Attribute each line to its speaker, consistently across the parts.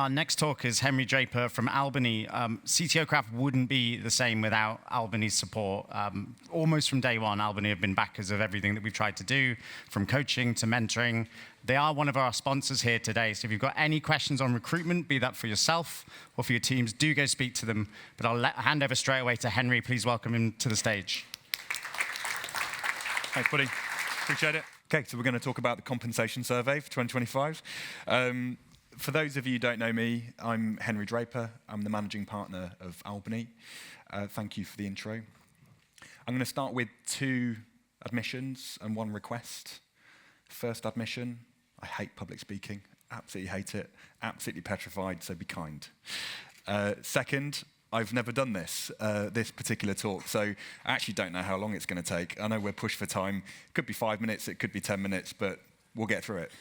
Speaker 1: Our next talk is Henry Draper from Albany. CTO Craft wouldn't be the same without Albany's support. Almost from day one, Albany have been backers of everything that we've tried to do, from coaching to mentoring. They are one of our sponsors here today, so if you've got any questions on recruitment, be that for yourself or for your teams, do go speak to them. But I'll hand over straight away to Henry. Please welcome him to the stage.
Speaker 2: Thanks, buddy. Appreciate it. Okay, so we're going to talk about the compensation survey for 2025. For those of you who don't know me, I'm Henry Draper. I'm the managing partner of Albany. Thank you for the intro. I'm going to start with 2 admissions and 1 request. First admission, I hate public speaking. Absolutely hate it. Absolutely petrified, so be kind. Second, I've never done this particular talk, so I actually don't know how long it's going to take. I know we're pushed for time. It could be 5 minutes, it could be 10 minutes, but we'll get through it.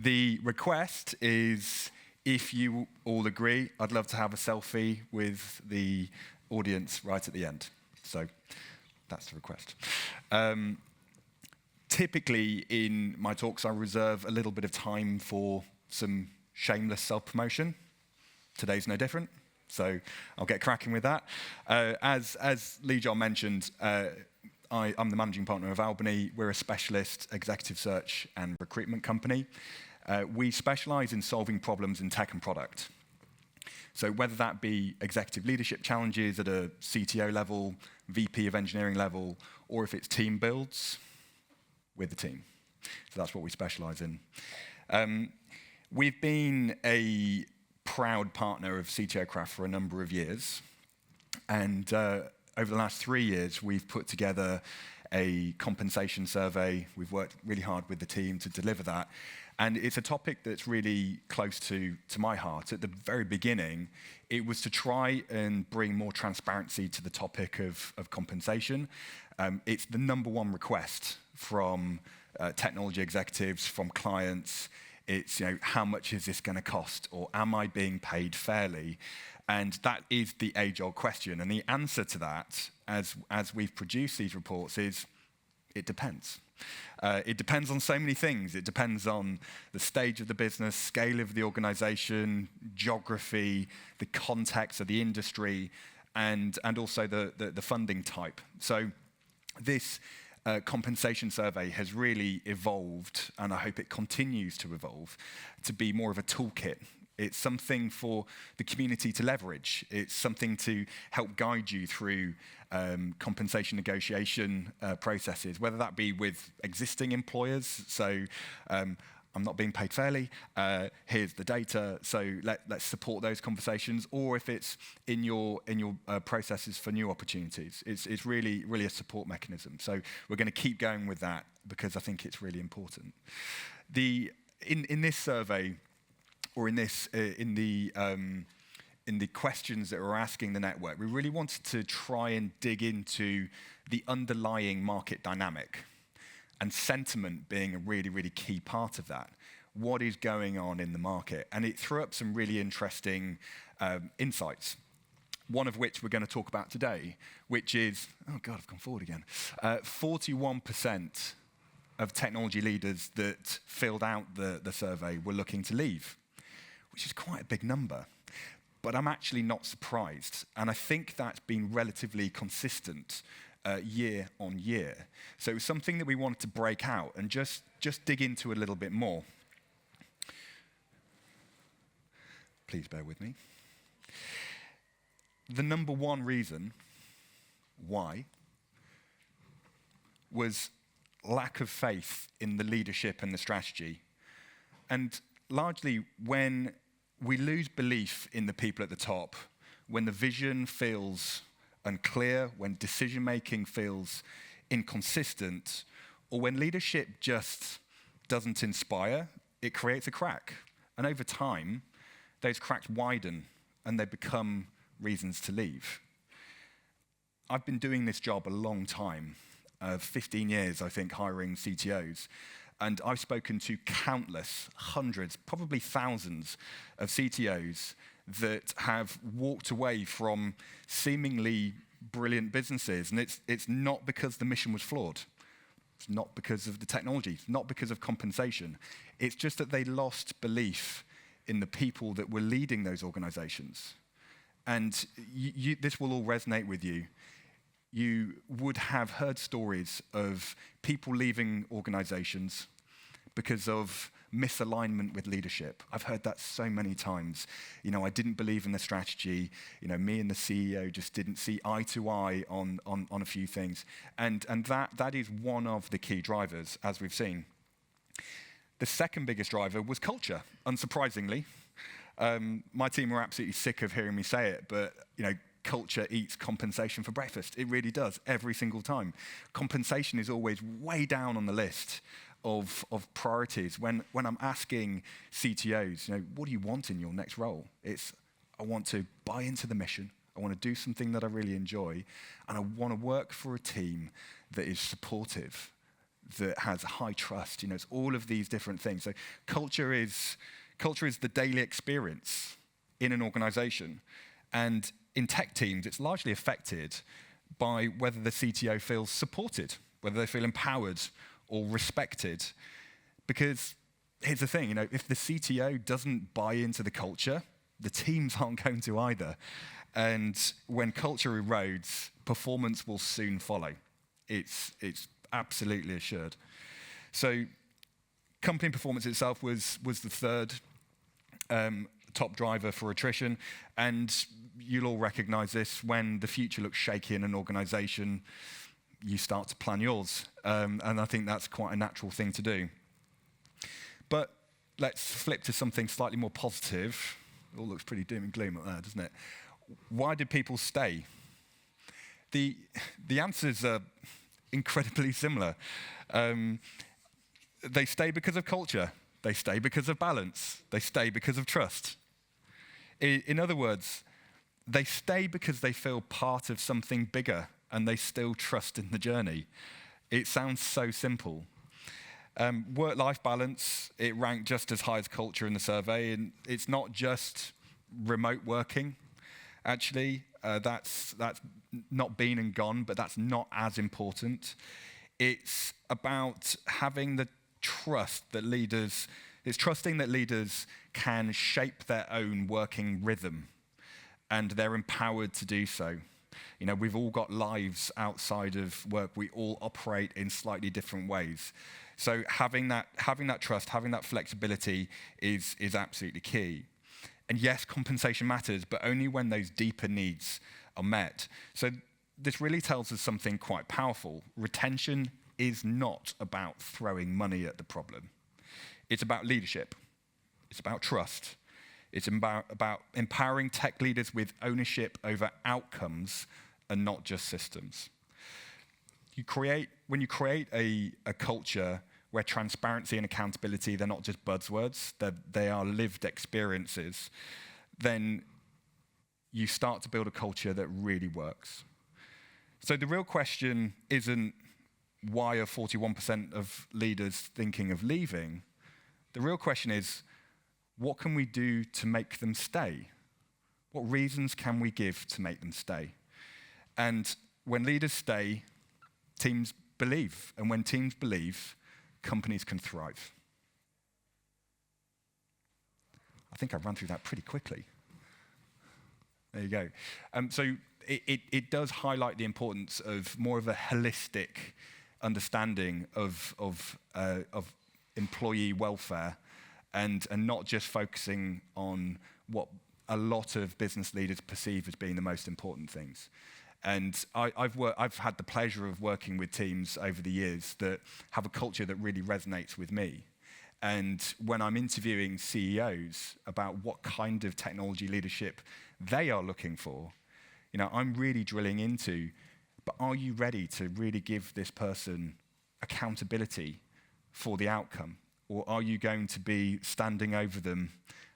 Speaker 2: The request is, if you all agree, I'd love to have a selfie with the audience right at the end. So that's the request. Typically, in my talks, I reserve a little bit of time for some shameless self-promotion. Today's no different, so I'll get cracking with that. As Lee John mentioned, I'm the managing partner of Albany. We're a specialist executive search and recruitment company. We specialize in solving problems in tech and product. So whether that be executive leadership challenges at a CTO level, VP of engineering level, or if it's team builds, we're the team. So that's what we specialize in. We've been a proud partner of CTO Craft for a number of years. And over the last 3 years, we've put together a compensation survey. We've worked really hard with the team to deliver that. And it's a topic that's really close to my heart. At the very beginning, it was to try and bring more transparency to the topic of compensation. It's the number 1 request from technology executives, from clients. It's, how much is this going to cost? Or am I being paid fairly? And that is the age-old question. And the answer to that, as we've produced these reports, is it depends. It depends on so many things. It depends on the stage of the business, scale of the organization, geography, the context of the industry, and also the funding type. So this compensation survey has really evolved, and I hope it continues to evolve, to be more of a toolkit. It's something for the community to leverage. It's something to help guide you through compensation negotiation processes, whether that be with existing employers. So I'm not being paid fairly. Here's the data. So let's support those conversations. Or if it's in your processes for new opportunities, it's really a support mechanism. So we're going to keep going with that because I think it's really important. In this survey, or in the questions that we're asking the network, we really wanted to try and dig into the underlying market dynamic, and sentiment being a really key part of that. What is going on in the market? And it threw up some really interesting insights, one of which we're going to talk about today, which is, oh God, I've gone forward again, 41% of technology leaders that filled out the survey were looking to leave, which is quite a big number. But I'm actually not surprised. And I think that's been relatively consistent year on year. So it was something that we wanted to break out and just dig into a little bit more. Please bear with me. The number 1 reason why was lack of faith in the leadership and the strategy. And largely when we lose belief in the people at the top, when the vision feels unclear, when decision-making feels inconsistent, or when leadership just doesn't inspire, it creates a crack. And over time, those cracks widen and they become reasons to leave. I've been doing this job a long time, 15 years, I think, hiring CTOs. And I've spoken to countless, hundreds, probably thousands of CTOs that have walked away from seemingly brilliant businesses. And it's not because the mission was flawed. It's not because of the technology. It's not because of compensation. It's just that they lost belief in the people that were leading those organizations. And this will all resonate with you. You would have heard stories of people leaving organizations because of misalignment with leadership. I've heard that so many times. I didn't believe in the strategy. Me and the CEO just didn't see eye to eye on a few things. And that is one of the key drivers, as we've seen. The second biggest driver was culture, unsurprisingly. My team were absolutely sick of hearing me say it, but culture eats compensation for breakfast. It really does, every single time. Compensation is always way down on the list of priorities. When I'm asking CTOs, what do you want in your next role? I want to buy into the mission. I want to do something that I really enjoy, and I want to work for a team that is supportive, that has high trust. It's all of these different things. So culture is the daily experience in an organization. And in tech teams, it's largely affected by whether the CTO feels supported, whether they feel empowered or respected. Because here's the thing, if the CTO doesn't buy into the culture, the teams aren't going to either. And when culture erodes, performance will soon follow. It's absolutely assured. So company performance itself was the third top driver for attrition. And you'll all recognize this. When the future looks shaky in an organization, you start to plan yours. And I think that's quite a natural thing to do. But let's flip to something slightly more positive. It all looks pretty doom and gloom up there, doesn't it? Why did people stay? The answers are incredibly similar. They stay because of culture. They stay because of balance. They stay because of trust. In other words, they stay because they feel part of something bigger and they still trust in the journey. It sounds so simple. Work-life balance, it ranked just as high as culture in the survey, and it's not just remote working. Actually, that's not been and gone, but that's not as important. It's about having the trust that it's trusting that leaders can shape their own working rhythm, and they're empowered to do so. We've all got lives outside of work. We all operate in slightly different ways. So having that trust, having that flexibility is absolutely key. And yes, compensation matters, but only when those deeper needs are met. So this really tells us something quite powerful. Retention is not about throwing money at the problem. It's about leadership. It's about trust. It's about empowering tech leaders with ownership over outcomes and not just systems. When you create a culture where transparency and accountability, they're not just buzzwords, they are lived experiences, then you start to build a culture that really works. So the real question isn't why are 41% of leaders thinking of leaving? The real question is, what can we do to make them stay? What reasons can we give to make them stay? And when leaders stay, teams believe. And when teams believe, companies can thrive. I think I ran through that pretty quickly. There you go. So it does highlight the importance of more of a holistic understanding of employee welfare and not just focusing on what a lot of business leaders perceive as being the most important things. And I've had the pleasure of working with teams over the years that have a culture that really resonates with me. And when I'm interviewing CEOs about what kind of technology leadership they are looking for, I'm really drilling into, but are you ready to really give this person accountability for the outcome? Or are you going to be standing over them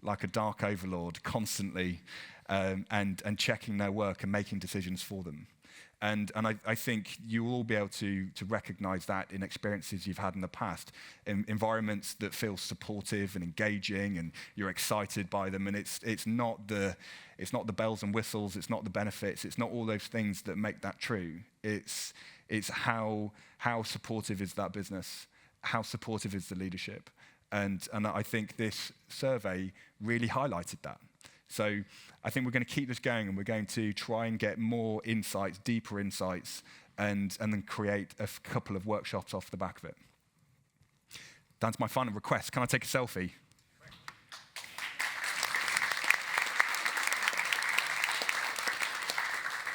Speaker 2: like a dark overlord constantly and checking their work and making decisions for them? And I think you will all be able to recognize that in experiences you've had in the past, in environments that feel supportive and engaging, and you're excited by them. And it's not the bells and whistles, it's not the benefits, it's not all those things that make that true. It's how supportive is that business, how supportive is the leadership, And I think this survey really highlighted that. So I think we're going to keep this going, and we're going to try and get more insights, deeper insights, and then create a couple of workshops off the back of it. Down to my final request. Can I take a selfie?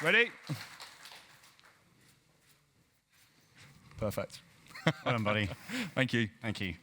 Speaker 2: Ready? Perfect.
Speaker 1: Well done, buddy.
Speaker 2: Thank you.
Speaker 1: Thank you.